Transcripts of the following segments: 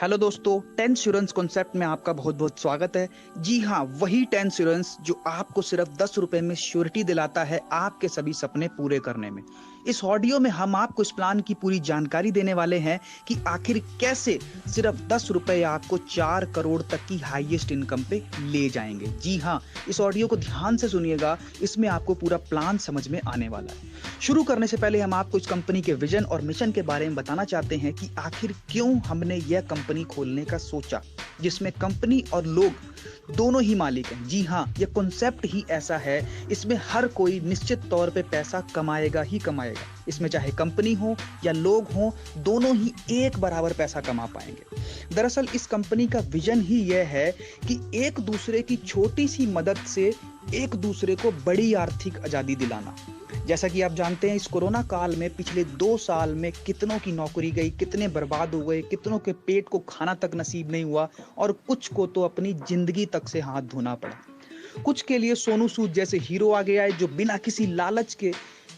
Hello दोस्तों, टेंश्योरेंस concept में आपका बहुत बहुत स्वागत है। जी हाँ, वही टेंश्योरेंस जो आपको सिर्फ 10 रुपए में श्योरिटी दिलाता है आपके सभी सपने पूरे करने में। इस ऑडियो में हम आपको इस प्लान की पूरी जानकारी देने वाले हैं कि आखिर कैसे सिर्फ 10 रुपए आपको 4 करोड़ तक की हाईएस्ट इनकम पे ले जाएंगे। जी हाँ, इस ऑडियो को ध्यान से सुनिएगा, इसमें आपको पूरा प्लान समझ में आने वाला है। शुरू करने से पहले हम आपको इस कंपनी के विजन और मिशन के बारे में बताना चाहते हैं कि आखिर क्यों हमने यह कंपनी खोलने का सोचा, जिसमें कंपनी और लोग दोनों ही मालिक हैं। जी हाँ, यह कॉन्सेप्ट ही ऐसा है, इसमें हर कोई निश्चित तौर पे पैसा कमाएगा ही कमाएगा। इसमें चाहे कंपनी हो या लोग हो, दोनों ही एक बराबर पैसा कमा पाएंगे। दरअसल इस कंपनी का विजन ही यह है कि एक दूसरे की छोटी सी मदद से एक दूसरे को बड़ी आर्थिक आजादी दिलाना। जैसा कि आप जानते हैं, इस कोरोना काल में पिछले 2 साल में कितनों की नौकरी गई, कितने बर्बाद हो गए, कितनों के पेट को खाना तक नसीब नहीं हुआ और कुछ को तो अपनी जिंदगी तक से हाथ धोना पड़ा। कुछ के लिए सोनू सूद जैसे हीरो आ गया है जो बिना किसी लालच के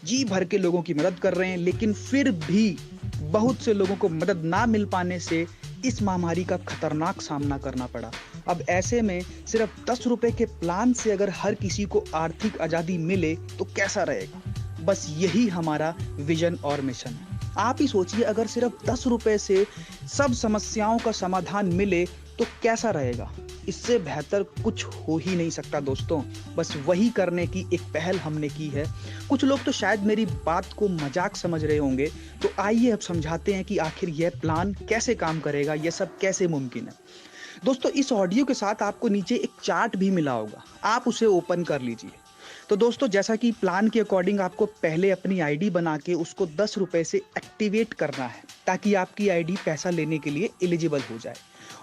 जी भर के लोगों की मदद कर रहे हैं, लेकिन फिर भी बहुत से लोगों को मदद ना मिल पाने से इस महामारी का खतरनाक सामना करना पड़ा। अब ऐसे में सिर्फ 10 रुपए के प्लान से अगर हर किसी को आर्थिक आजादी मिले तो कैसा रहेगा। बस यही हमारा विजन और मिशन है। आप ही सोचिए, अगर सिर्फ 10 रुपए से सब समस्याओं का समाधान मिले तो कैसा रहेगा। इससे बेहतर कुछ हो ही नहीं सकता दोस्तों। बस वही करने की एक पहल हमने की है। कुछ लोग तो शायद मेरी बात को मजाक समझ रहे होंगे, तो आइए अब समझाते हैं कि आखिर यह प्लान कैसे काम करेगा, यह सब कैसे मुमकिन है। दोस्तों, इस ऑडियो के साथ आपको नीचे एक चार्ट भी मिला होगा, आप उसे ओपन कर लीजिए। तो दोस्तों, जैसा कि प्लान के अकॉर्डिंग आपको पहले अपनी आईडी बना के उसको 10 रुपए से एक्टिवेट करना है, ताकि आपकी आईडी पैसा लेने के लिए एलिजिबल हो जाए।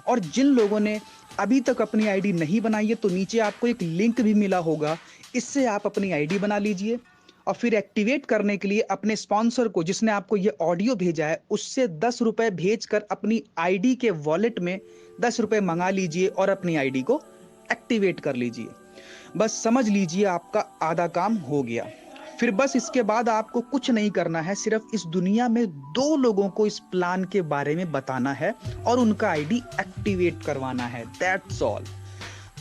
और जिन लोगों ने अभी तक अपनी आईडी नहीं बनाई है, तो नीचे आपको एक लिंक भी मिला होगा, इससे आप अपनी आईडी बना लीजिए और फिर एक्टिवेट करने के लिए अपने स्पॉन्सर को, जिसने आपको ये ऑडियो भेजा है, उससे 10 रुपए भेजकर अपनी आईडी के वॉलेट में 10 रुपए मंगा लीजिए और अपनी आईडी को एक्टिवेट कर लीजिए। बस समझ लीजिए आपका आधा काम हो गया। फिर बस इसके बाद आपको कुछ नहीं करना है, सिर्फ इस दुनिया में 2 लोगों को इस प्लान के बारे में बताना है और उनका आईडी एक्टिवेट करवाना है। That's all.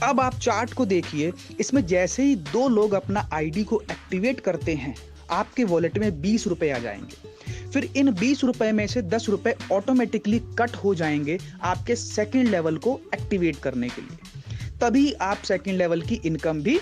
अब आप चार्ट को देखिए, इसमें जैसे ही 2 लोग अपना आईडी को एक्टिवेट करते हैं, आपके वॉलेट में 20 रुपए आ जाएंगे। फिर इन 20 रुपए में से 10 रुपए ऑटोमेटिकली कट हो जाएंगे आपके सेकंड लेवल को एक्टिवेट करने के लिए। तभी आप सेकंड लेवल की इनकम भी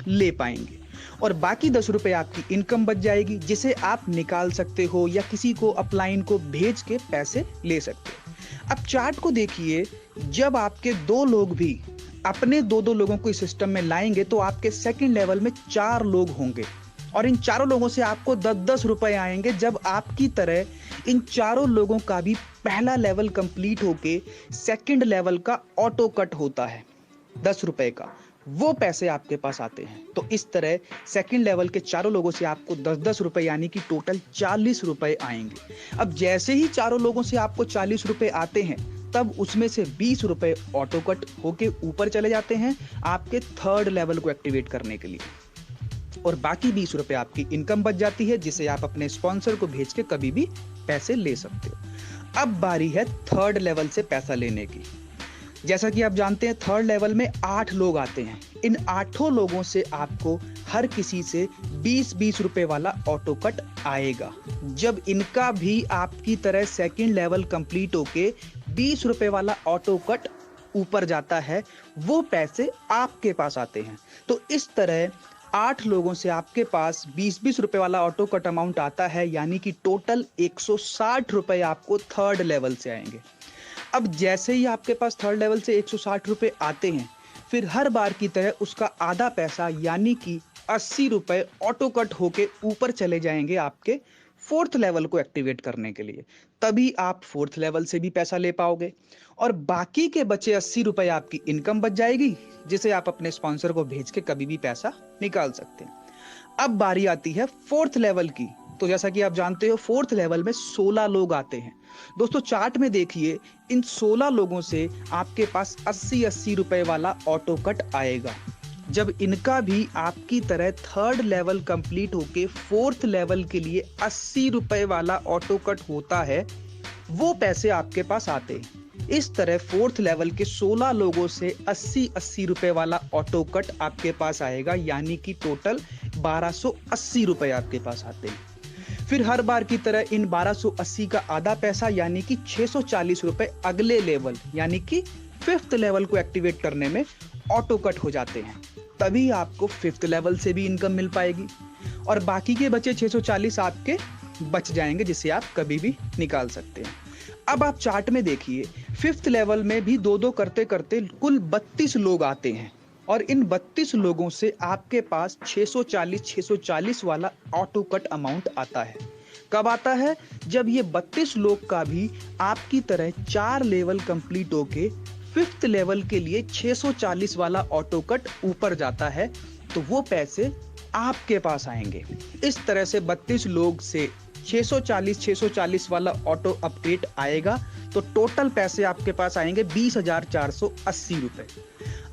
ले पाएंगे और बाकी 10 रुपए आपकी इनकम बच जाएगी, जिसे आप निकाल सकते हो या किसी को अपलाइन को भेज के पैसे ले सकते हो। अब चार्ट को देखिए, जब आपके 2 लोग भी अपने 2-2 लोगों को इस सिस्टम में लाएंगे तो आपके सेकंड लेवल में 4 लोग होंगे और इन चारों लोगों से आपको 10-10 रुपए आएंगे। जब आपकी तरह इन चारों लोगों का भी पहला लेवल कंप्लीट होके सेकंड लेवल का ऑटो कट होता है 10 रुपए का, वो पैसे आपके पास आते हैं। तो इस तरह सेकंड लेवल के चारों लोगों से आपको 10-10 रुपए यानी कि टोटल 40 रुपए आएंगे। अब जैसे ही चारों लोगों से आपको 40 रुपए आते हैं, तब उसमें से 20 रुपए ऑटो कट होके ऊपर चले जाते हैं आपके थर्ड लेवल को एक्टिवेट करने के लिए और बाकी 20 रुपए आपकी इनकम बच जाती है, जिसे आप अपने स्पॉन्सर को भेज के कभी भी पैसे ले सकते हो। अब बारी है थर्ड लेवल से पैसा लेने की। जैसा कि आप जानते हैं, थर्ड लेवल में 8 लोग आते हैं। इन 8 लोगों से आपको हर किसी से 20-20 रुपए वाला ऑटो कट आएगा। जब इनका भी आपकी तरह सेकंड लेवल कंप्लीट होके 20 रुपए वाला ऑटो कट ऊपर जाता है, वो पैसे आपके पास आते हैं। तो इस तरह 8 लोगों से आपके पास 20-20 रुपए वाला ऑटो कट अमाउंट आता है, यानी कि टोटल 160 रुपए आपको थर्ड लेवल से आएंगे। अब जैसे ही आपके पास थर्ड लेवल से 160 रुपए आते हैं, फिर हर बार की तरह उसका आधा पैसा यानी कि 80 रुपए ऑटो कट होके ऊपर चले जाएंगे आपके फोर्थ लेवल को एक्टिवेट करने के लिए। तभी आप फोर्थ लेवल से भी पैसा ले पाओगे और बाकी के बचे 80 रुपए आपकी इनकम बच जाएगी, जिसे आप अपने स्पॉन्सर को भेज के कभी भी पैसा निकाल सकते हैं। अब बारी आती है फोर्थ लेवल की। तो जैसा कि आप जानते हो, फोर्थ लेवल में 16 लोग आते हैं। दोस्तों, चार्ट में देखिए, इन 16 लोगों से आपके पास 80-80 रुपए वाला ऑटो कट आएगा। जब इनका भी आपकी तरह थर्ड लेवल कंप्लीट होके फोर्थ लेवल के लिए 80 रुपए वाला ऑटो कट होता है, वो पैसे आपके पास आते हैं। इस तरह फोर्थ लेवल के 16 लोगों से 80-80 रुपए वाला ऑटो कट आपके पास आएगा, यानी कि टोटल 1280 रुपए आपके पास आते हैं। फिर हर बार की तरह इन 1280 का आधा पैसा यानी कि 640 रुपए अगले लेवल यानी कि फिफ्थ लेवल को एक्टिवेट करने में ऑटो कट हो जाते हैं। तभी आपको फिफ्थ लेवल से भी इनकम मिल पाएगी और बाकी के बचे 640 आपके बच जाएंगे, जिसे आप कभी भी निकाल सकते हैं। अब आप चार्ट में देखिए, फिफ्थ लेवल में भी दो करते करते कुल 32 लोग आते हैं और इन 32 लोगों से आपके पास 640 वाला ऑटो कट अमाउंट आता है। कब आता है? जब ये 32 लोग का भी आपकी तरह 4 लेवल कंप्लीट होके फिफ्थ लेवल के लिए 640 वाला ऑटो कट ऊपर जाता है, तो वो पैसे आपके पास आएंगे। इस तरह से 32 लोग से 640 वाला ऑटो अपडेट आएगा, तो टोटल पैसे आपके पास आएंगे 20,480 रुपए।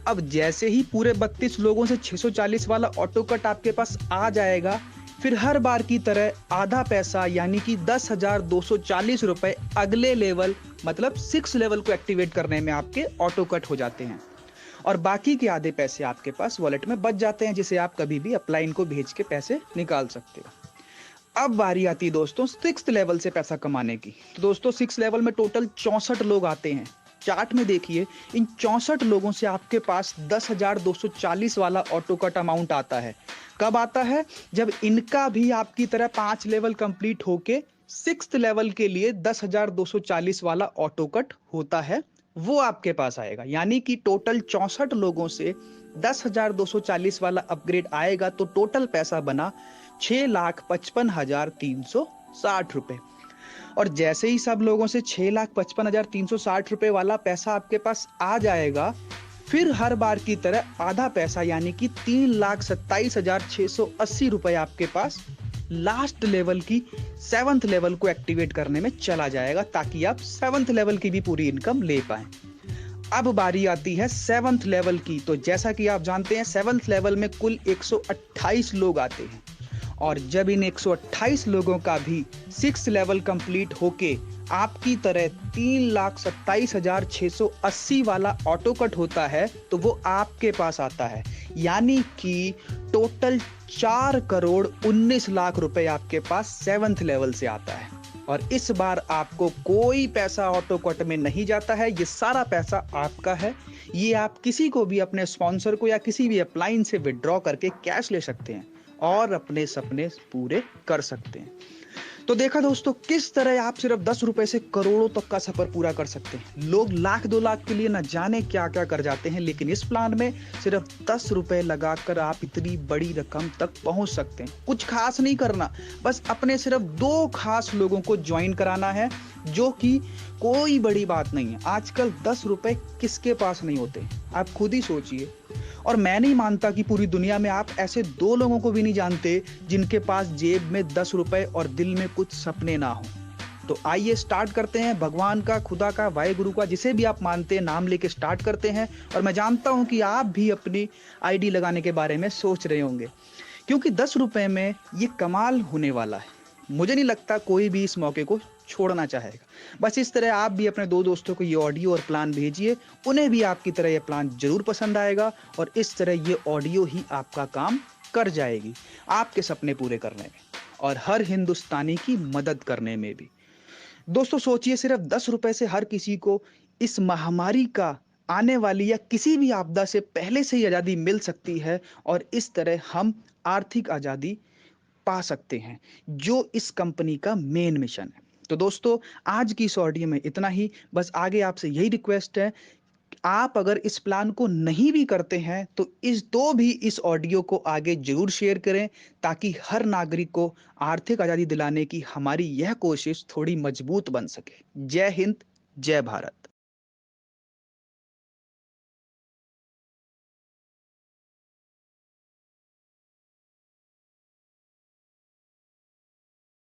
अब जैसे ही पूरे 32 लोगों से 640 वाला ऑटो कट आपके पास आ जाएगा, फिर हर बार की तरह आधा पैसा यानी कि 10,240 रुपए अगले लेवल मतलब 6 लेवल को एक्टिवेट करने में आपके ऑटो कट हो जाते हैं और बाकी के आधे पैसे आपके पास वॉलेट में बच जाते हैं, जिसे आप कभी भी अपलाइन को भेज के पैसे निकाल सकते हो। अब बारी आती है दोस्तों 6th लेवल से पैसा कमाने की। तो दोस्तों 6 लेवल में टोटल 64 लोग आते हैं। चार्ट में देखिए, इन 64 लोगों से आपके पास 10,240 वाला ऑटो कट अमाउंट आता है। कब आता है? जब इनका भी आपकी तरह 5 लेवल कंप्लीट होके 6th लेवल के लिए 10,240 वाला ऑटो कट होता है, वो आपके पास आएगा। यानी कि टोटल 64 लोगों से 10,240 वाला अपग्रेड आएगा, तो टोटल पैसा बना 6,55,360 रुपए। और जैसे ही सब लोगों से 6,55,360 रुपए वाला पैसा आपके पास आ जाएगा, फिर हर बार की तरह आधा पैसा यानी कि 3,27,680 रुपए आपके पास लास्ट लेवल की 7th लेवल को एक्टिवेट करने में चला जाएगा, ताकि आप 7th लेवल की भी पूरी इनकम ले पाएं। अब बारी आती है 7th लेवल की। तो जैसा कि आप जानते हैं 7th लेवल में कुल 128 लोग आते हैं और जब इन 128 लोगों का भी 6th लेवल कंप्लीट होके आपकी तरह 3,27,680 वाला ऑटो कट होता है, तो वो आपके पास आता है। यानी कि टोटल 4,19,00,000 रुपए आपके पास 7th लेवल से आता है और इस बार आपको कोई पैसा ऑटो कट में नहीं जाता है। ये सारा पैसा आपका है। ये आप किसी को भी, अपने स्पॉन्सर को या किसी भी अपलाइन से विड्रॉ करके कैश ले सकते हैं और अपने सपने पूरे कर सकते हैं। तो देखा दोस्तों, किस तरह आप सिर्फ 10 रुपए से करोड़ों तक का सफर पूरा कर सकते हैं। लोग लाख 2 लाख के लिए न जाने क्या क्या कर जाते हैं, लेकिन इस प्लान में सिर्फ 10 रुपए लगाकर आप इतनी बड़ी रकम तक पहुंच सकते हैं। कुछ खास नहीं करना, बस अपने सिर्फ 2 खास लोगों को ज्वाइन कराना है, जो कि कोई बड़ी बात नहीं है। आजकल 10 रुपए किसके पास नहीं होते, आप खुद ही सोचिए। और मैं नहीं मानता कि पूरी दुनिया में आप ऐसे 2 लोगों को भी नहीं जानते जिनके पास जेब में 10 रुपए और दिल में कुछ सपने ना हो। तो आइए स्टार्ट करते हैं। भगवान का, खुदा का, वाहेगुरु का, जिसे भी आप मानते हैं, नाम लेके स्टार्ट करते हैं। और मैं जानता हूं कि आप भी अपनी आईडी लगाने के बारे में सोच रहे होंगे, क्योंकि 10 रुपए में ये कमाल होने वाला है। मुझे नहीं लगता कोई भी इस मौके को छोड़ना चाहेगा। बस इस तरह आप भी अपने 2 दोस्तों को ये ऑडियो और प्लान भेजिए, उन्हें भी आपकी तरह ये प्लान जरूर पसंद आएगा और इस तरह ये ऑडियो ही आपका काम कर जाएगी, आपके सपने पूरे करने में और हर हिंदुस्तानी की मदद करने में भी। दोस्तों सोचिए, सिर्फ 10 रुपए से हर किसी को इस महामारी का आने वाली या किसी भी आपदा से पहले से ही आजादी मिल सकती है और इस तरह हम आर्थिक आजादी पा सकते हैं, जो इस कंपनी का मेन मिशन है। तो दोस्तों आज की इस ऑडियो में इतना ही। बस आगे आपसे यही रिक्वेस्ट है, आप अगर इस प्लान को नहीं भी करते हैं तो इस ऑडियो को आगे जरूर शेयर करें, ताकि हर नागरिक को आर्थिक आजादी दिलाने की हमारी यह कोशिश थोड़ी मजबूत बन सके। जय हिंद, जय भारत।